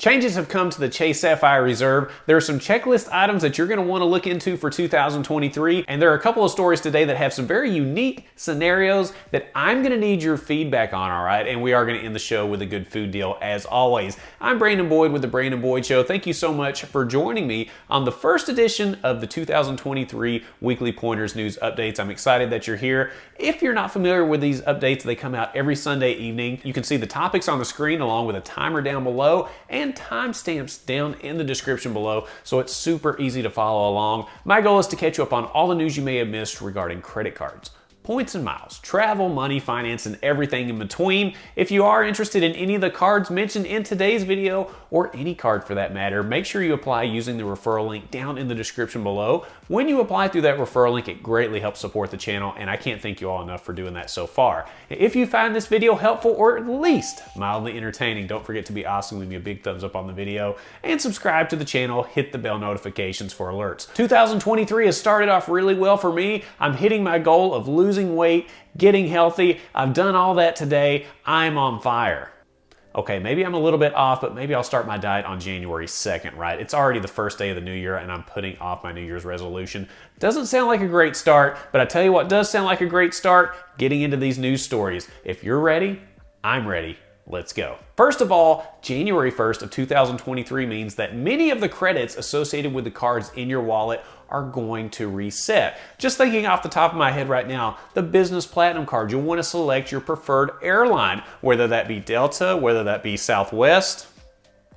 Changes have come to the Chase Sapphire Reserve. There are some checklist items that you're going to want to look into for 2023, and there are a couple of stories today that have some very unique scenarios that I'm going to need your feedback on, all right? And we are going to end the show with a good food deal as always. I'm Brandon Boyd with The Brandon Boyd Show. Thank you so much for joining me on the first edition of the 2023 Weekly Pointers News Updates. I'm excited that you're here. If you're not familiar with these updates, they come out every Sunday evening. You can see the topics on the screen along with a timer down below and timestamps down in the description below, so it's super easy to follow along. My goal is to catch you up on all the news you may have missed regarding credit cards, points and miles, travel, money, finance, and everything in between. If you are interested in any of the cards mentioned in today's video, or any card for that matter, make sure you apply using the referral link down in the description below. When you apply through that referral link, it greatly helps support the channel, and I can't thank you all enough for doing that so far. If you find this video helpful or at least mildly entertaining, don't forget to be awesome, leave me a big thumbs up on the video, and subscribe to the channel, hit the bell notifications for alerts. 2023 has started off really well for me. I'm hitting my goal of losing weight, getting healthy. I've done all that today. I'm on fire. Okay, maybe I'm a little bit off, but maybe I'll start my diet on January 2nd, right? It's already the first day of the new year and I'm putting off my New Year's resolution. Doesn't sound like a great start, but I tell you what does sound like a great start, getting into these news stories. If you're ready, I'm ready. Let's go. First of all, January 1st of 2023 means that many of the credits associated with the cards in your wallet are going to reset. Just thinking off the top of my head right now, the Business Platinum card, you'll want to select your preferred airline, whether that be Delta, whether that be Southwest.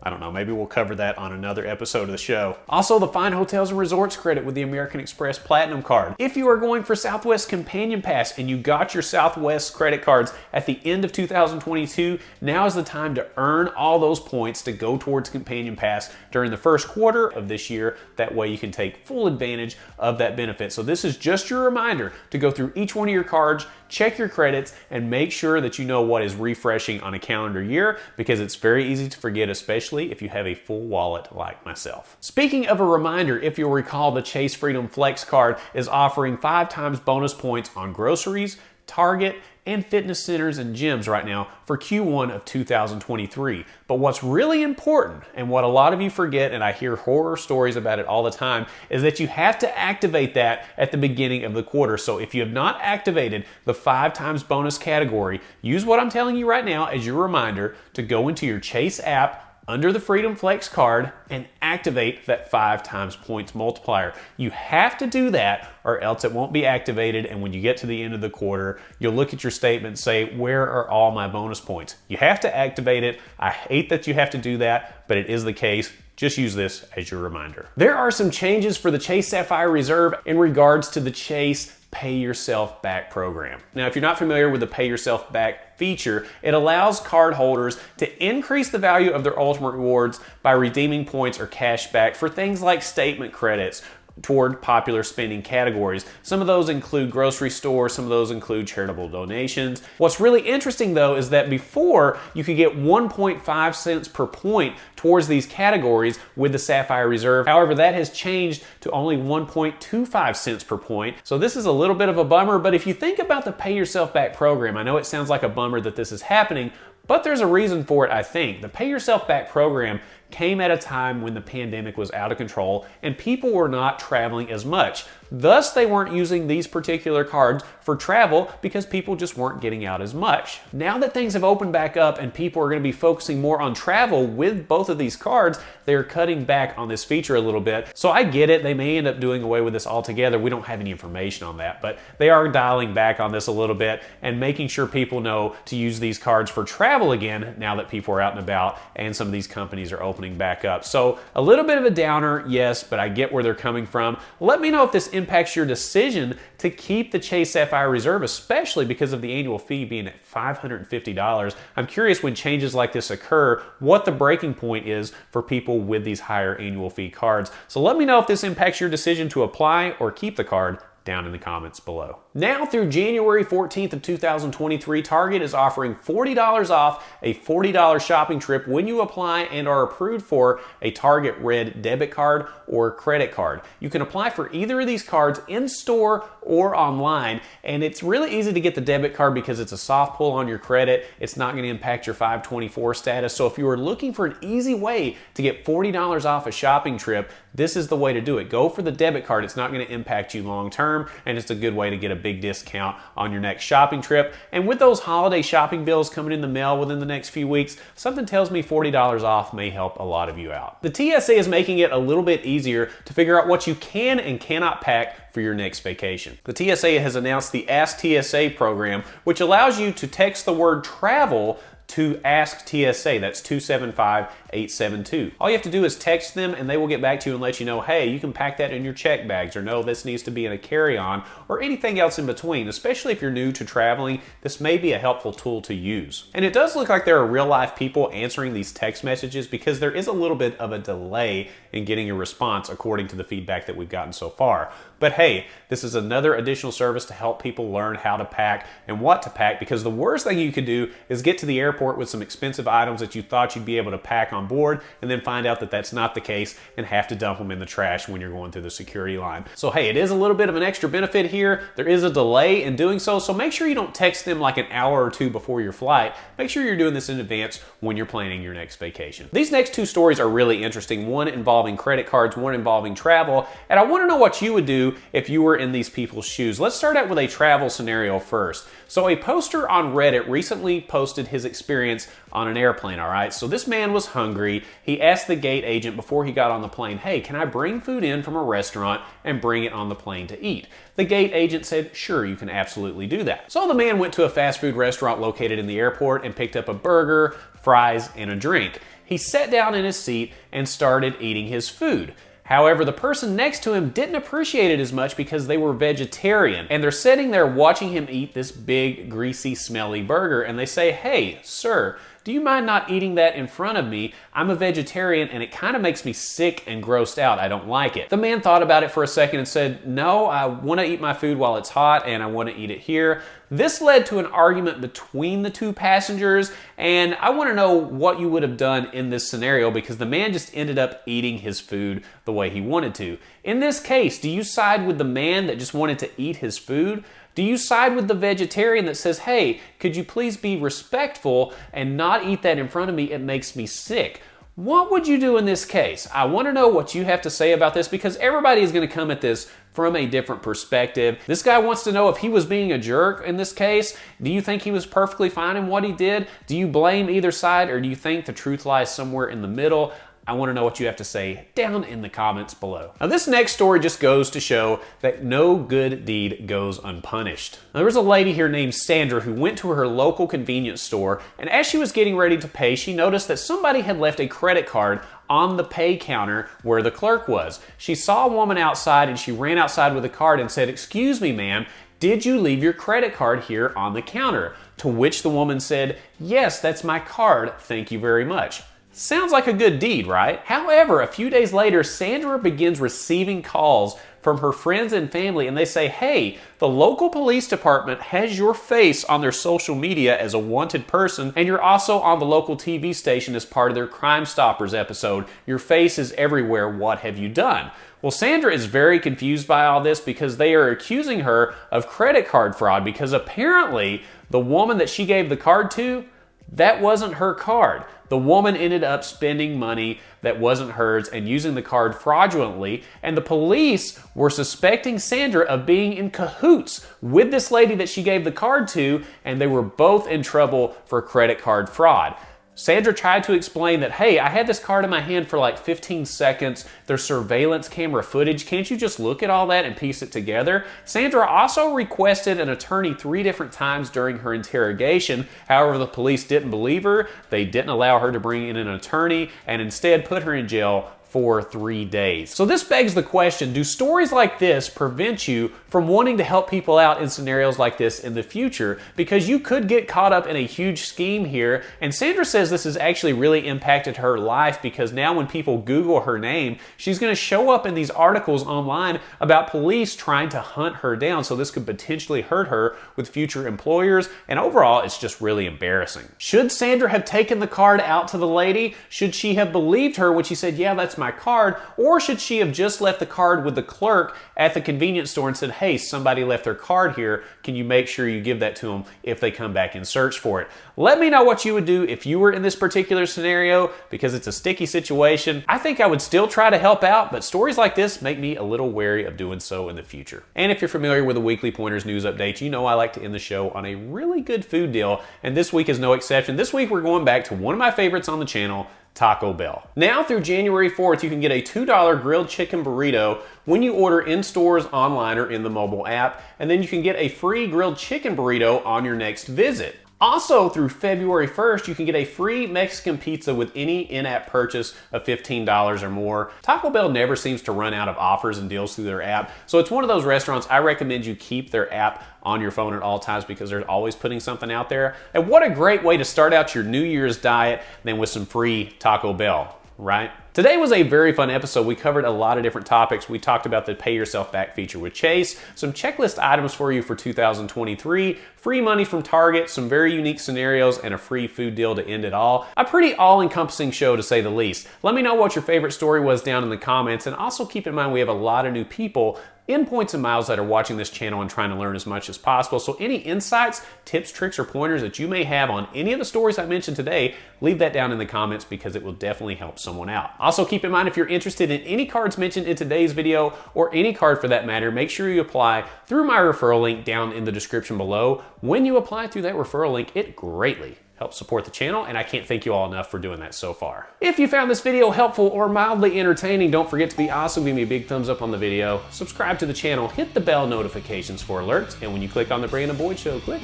I don't know, maybe we'll cover that on another episode of the show. Also, the Fine Hotels and Resorts credit with the American Express Platinum card. If you are going for Southwest Companion Pass and you got your Southwest credit cards at the end of 2022, now is the time to earn all those points to go towards Companion Pass during the first quarter of this year. That way you can take full advantage of that benefit. So this is just your reminder to go through each one of your cards, check your credits, and make sure that you know what is refreshing on a calendar year, because it's very easy to forget, especially if you have a full wallet like myself. Speaking of a reminder, if you'll recall, the Chase Freedom Flex card is offering 5 times bonus points on groceries, Target, and fitness centers and gyms right now for Q1 of 2023. But what's really important, and what a lot of you forget, and I hear horror stories about it all the time, is that you have to activate that at the beginning of the quarter. So if you have not activated the 5 times bonus category, use what I'm telling you right now as your reminder to go into your Chase app under the Freedom Flex card and activate that 5 times points multiplier. You have to do that or else it won't be activated, and when you get to the end of the quarter, you'll look at your statement and say, where are all my bonus points? You have to activate it. I hate that you have to do that, but it is the case. Just use this as your reminder. There are some changes for the Chase Sapphire Reserve in regards to the Chase Pay Yourself Back program. Now, if you're not familiar with the Pay Yourself Back feature, it allows card holders to increase the value of their ultimate rewards by redeeming points or cash back for things like statement credits toward popular spending categories. Some of those include grocery stores, some of those include charitable donations. What's really interesting though is that before you could get 1.5 cents per point towards these categories with the Sapphire Reserve. However, that has changed to only 1.25 cents per point. So this is a little bit of a bummer, but if you think about the Pay Yourself Back program, I know it sounds like a bummer that this is happening, but there's a reason for it, I think. The Pay Yourself Back program came at a time when the pandemic was out of control and people were not traveling as much. Thus, they weren't using these particular cards for travel because people just weren't getting out as much. Now that things have opened back up and people are going to be focusing more on travel with both of these cards, they're cutting back on this feature a little bit. So I get it, they may end up doing away with this altogether. We don't have any information on that, but they are dialing back on this a little bit and making sure people know to use these cards for travel again now that people are out and about and some of these companies are opening back up. So a little bit of a downer, yes, but I get where they're coming from. Let me know if this impacts your decision to keep the Chase Sapphire Reserve, especially because of the annual fee being at $550. I'm curious when changes like this occur, what the breaking point is for people with these higher annual fee cards. So let me know if this impacts your decision to apply or keep the card down in the comments below. Now through January 14th of 2023, Target is offering $40 off a $40 shopping trip when you apply and are approved for a Target Red debit card or credit card. You can apply for either of these cards in store or online, and it's really easy to get the debit card because it's a soft pull on your credit. It's not going to impact your 524 status. So if you are looking for an easy way to get $40 off a shopping trip, this is the way to do it. Go for the debit card. It's not going to impact you long term, and it's a good way to get a big discount on your next shopping trip. And with those holiday shopping bills coming in the mail within the next few weeks, something tells me $40 off may help a lot of you out. The TSA is making it a little bit easier to figure out what you can and cannot pack for your next vacation. The TSA has announced the Ask TSA program, which allows you to text the word travel to Ask TSA. That's 275-872. All you have to do is text them and they will get back to you and let you know, hey, you can pack that in your check bags, or no, this needs to be in a carry-on, or anything else in between. Especially if you're new to traveling, this may be a helpful tool to use. And it does look like there are real-life people answering these text messages because there is a little bit of a delay in getting a response according to the feedback that we've gotten so far. But hey, this is another additional service to help people learn how to pack and what to pack, because the worst thing you could do is get to the airport with some expensive items that you thought you'd be able to pack on board and then find out that that's not the case and have to dump them in the trash when you're going through the security line. So hey, it is a little bit of an extra benefit here. There is a delay in doing so, so make sure you don't text them like an hour or two before your flight. Make sure you're doing this in advance when you're planning your next vacation. These next two stories are really interesting, one involving credit cards, one involving travel, and I want to know what you would do if you were in these people's shoes. Let's start out with a travel scenario first. So a poster on Reddit recently posted his experience on an airplane, all right? So this man was hungry. He asked the gate agent before he got on the plane, hey, can I bring food in from a restaurant and bring it on the plane to eat? The gate agent said, sure, you can absolutely do that. So the man went to a fast food restaurant located in the airport and picked up a burger, fries, and a drink. He sat down in his seat and started eating his food. However, the person next to him didn't appreciate it as much because they were vegetarian, and they're sitting there watching him eat this big, greasy, smelly burger, and they say, hey, sir, do you mind not eating that in front of me? I'm a vegetarian and it kind of makes me sick and grossed out. I don't like it. The man thought about it for a second and said, no, I want to eat my food while it's hot and I want to eat it here. This led to an argument between the two passengers, and I want to know what you would have done in this scenario because the man just ended up eating his food the way he wanted to. In this case, do you side with the man that just wanted to eat his food? Do you side with the vegetarian that says, hey, could you please be respectful and not eat that in front of me? It makes me sick. What would you do in this case? I want to know what you have to say about this because everybody is going to come at this from a different perspective. This guy wants to know if he was being a jerk in this case. Do you think he was perfectly fine in what he did? Do you blame either side, or do you think the truth lies somewhere in the middle? I want to know what you have to say down in the comments below. Now this next story just goes to show that no good deed goes unpunished. Now, there was a lady here named Sandra who went to her local convenience store, and as she was getting ready to pay, she noticed that somebody had left a credit card on the pay counter where the clerk was. She saw a woman outside and she ran outside with a card and said, excuse me, ma'am, did you leave your credit card here on the counter? To which the woman said, yes, that's my card, thank you very much. Sounds like a good deed, right? However, a few days later, Sandra begins receiving calls from her friends and family, and they say, hey, the local police department has your face on their social media as a wanted person, and you're also on the local TV station as part of their Crime Stoppers episode. Your face is everywhere. What have you done? Well, Sandra is very confused by all this because they are accusing her of credit card fraud because apparently the woman that she gave the card to, that wasn't her card. The woman ended up spending money that wasn't hers and using the card fraudulently, and the police were suspecting Sandra of being in cahoots with this lady that she gave the card to, and they were both in trouble for credit card fraud. Sandra tried to explain that, hey, I had this card in my hand for like 15 seconds. There's surveillance camera footage. Can't you just look at all that and piece it together? Sandra also requested an attorney 3 different times during her interrogation. However, the police didn't believe her. They didn't allow her to bring in an attorney and instead put her in jail for 3 days. So this begs the question, do stories like this prevent you from wanting to help people out in scenarios like this in the future? Because you could get caught up in a huge scheme here, and Sandra says this has actually really impacted her life because now when people Google her name, she's going to show up in these articles online about police trying to hunt her down. So this could potentially hurt her with future employers, and overall it's just really embarrassing. Should Sandra have taken the card out to the lady? Should she have believed her when she said, yeah, that's my card? Or should she have just left the card with the clerk at the convenience store and said, hey, somebody left their card here. Can you make sure you give that to them if they come back and search for it? Let me know what you would do if you were in this particular scenario, because it's a sticky situation. I think I would still try to help out, but stories like this make me a little wary of doing so in the future. And if you're familiar with the Weekly Pointers news updates, you know I like to end the show on a really good food deal, and this week is no exception. This week we're going back to one of my favorites on the channel, Taco Bell. Now through January 4th, you can get a $2 grilled chicken burrito when you order in stores, online, or in the mobile app, and then you can get a free grilled chicken burrito on your next visit. Also, through February 1st, you can get a free Mexican pizza with any in-app purchase of $15 or more. Taco Bell never seems to run out of offers and deals through their app, so it's one of those restaurants I recommend you keep their app on your phone at all times because they're always putting something out there. And what a great way to start out your New Year's diet than with some free Taco Bell, right? Today was a very fun episode. We covered a lot of different topics. We talked about the Pay Yourself Back feature with Chase, some checklist items for you for 2023, free money from Target, some very unique scenarios, and a free food deal to end it all. A pretty all-encompassing show, to say the least. Let me know what your favorite story was down in the comments, and also keep in mind we have a lot of new people in Points and Miles that are watching this channel and trying to learn as much as possible. So any insights, tips, tricks, or pointers that you may have on any of the stories I mentioned today, leave that down in the comments because it will definitely help someone out. Also keep in mind, if you're interested in any cards mentioned in today's video, or any card for that matter, make sure you apply through my referral link down in the description below. When you apply through that referral link, it greatly helps support the channel, and I can't thank you all enough for doing that so far. If you found this video helpful or mildly entertaining, don't forget to be awesome. Give me a big thumbs up on the video, subscribe to the channel, hit the bell notifications for alerts, and when you click on the Brandon Boyd Show, click,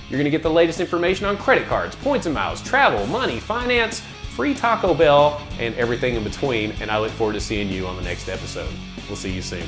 you're gonna get the latest information on credit cards, points and miles, travel, money, finance, free Taco Bell, and everything in between, and I look forward to seeing you on the next episode. We'll see you soon.